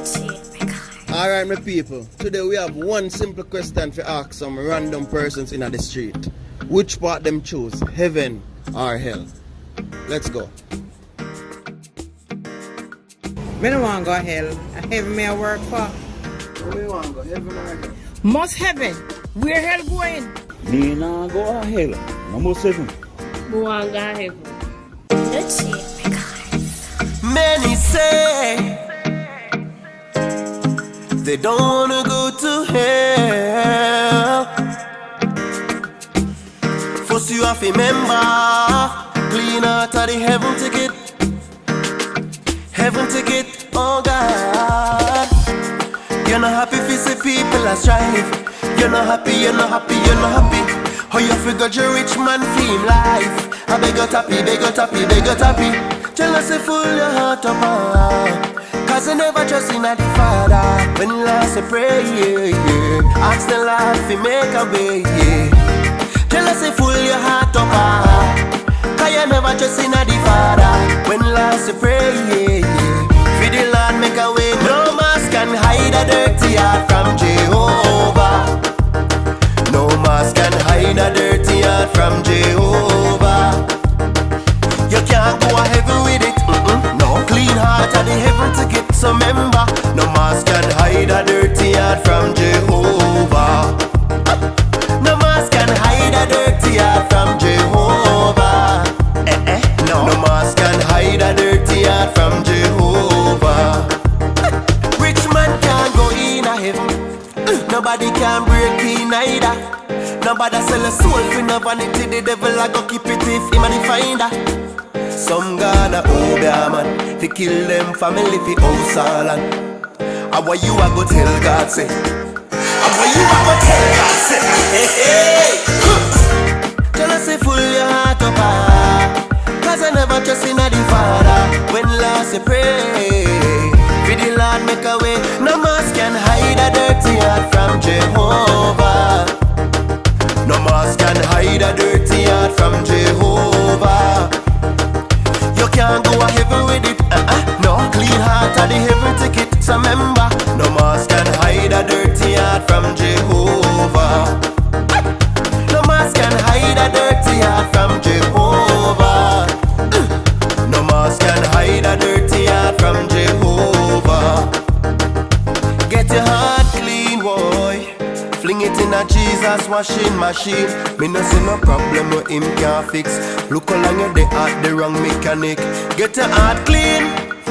Nuchie. Alright, my people. Today we have one simple question to ask some random persons in the street. Which part them choose, heaven or hell? Let's go. Me don't want to go hell. Heaven me I work for. Where do you want to go, heaven or hell? Must heaven. Where hell going? Me nah go to hell. No more seven. Who want to heaven? Nuchie. Many say they don't wanna go to hell. First you have to remember, clean out of the heaven ticket. Heaven ticket, oh God. You're not happy if you see people that strive. You're not happy, you're not happy, you're not happy. How you figure your rich man theme life? I beg you tappy, beg you tappy, beg you tappy. Tell us if full your heart up, cause I never trust in the Father. When last I pray, yeah, yeah. Ask the Lord if make a way, yeah. Tell us if full your heart up, cause you never trust in the Father. When last I pray, yeah, yeah. For the Lord make a way. No mask can hide a dirty heart from Jehovah. No mask can hide a dirty heart from Jehovah. You can't go to heaven with it, no. Clean heart of the heaven to get some member. No mask can hide a dirty heart from Jehovah. No mask can hide a dirty heart from Jehovah. No mask can hide a dirty heart from Jehovah. Rich man can't go in a heaven. Nobody can break in either. Nobody sell a soul for no vanity. The devil a go keep it if him a the finder. Some gonna obey a man, fi kill them family fi house all and how you a go tell God say? How you a go tell God say? Hey, hey. Tell us if full your heart up, cause I never trust in the Father. When last you pray, fi the Lord make a way. No mask can hide a dirty heart from Jehovah. No mask can hide a dirty heart from Jehovah. You can't go to heaven with it, no. Clean heart of the heaven ticket, so remember. No mask can hide a dirty heart from Jehovah. No mask can hide a dirty heart from Jehovah. No mask can hide a dirty heart from Jehovah. Get your heart clean, boy. Fling it in a Jesus washing machine. Me no see no problem with him can't fix. Look how long you're at the wrong mechanic. Get your heart clean,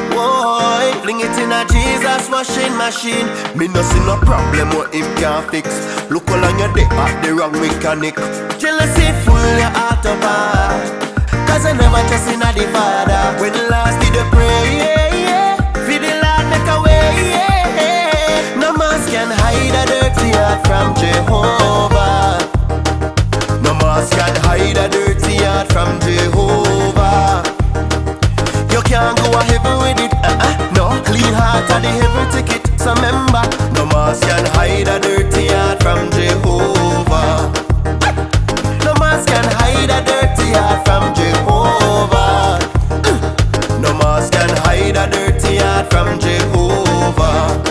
boy. Fling it in a Jesus washing machine. Me no see no problem with him can't fix. Look how long you're at the wrong mechanic. Jealousy full your heart up, cause I never trust in the Father. When last did you pray, yeah, yeah. Feel the Lord make a way, yeah, yeah. No mask can hide a dirty heart from Jehovah. No mask can hide a dirty heart from Jehovah. You can't go to heaven with it, no. Clean heart of the heaven ticket, so remember. No mask can hide a dirty heart from Jehovah. No mask can hide a dirty heart from Jehovah. No mask can hide a dirty heart from Jehovah.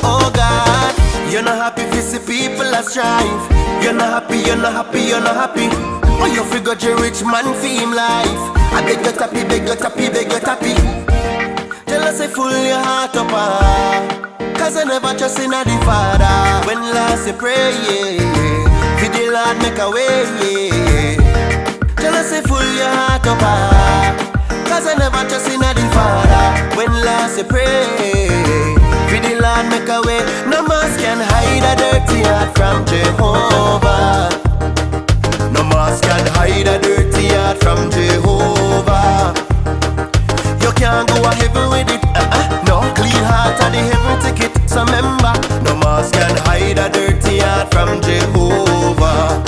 Oh God, you're not happy if you see people that strive. You're not happy, you're not happy, you're not happy. Oh, you figure your rich man theme life. I beg you tappy, beg you tappy, beg you tappy. Tell us if full your heart up, cause I never trust in the Father. When last you pray, yeah, yeah. For the Lord make a way, yeah. Tell us if full your heart up, cause I never trust in the Father. When last you pray, for the Lord make a way. No mask can hide a dirty heart from Jehovah. No mask can hide a dirty heart from Jehovah. You can't go to heaven with it, no. Clean heart of the heaven ticket, so remember. No mask can hide a dirty heart from Jehovah.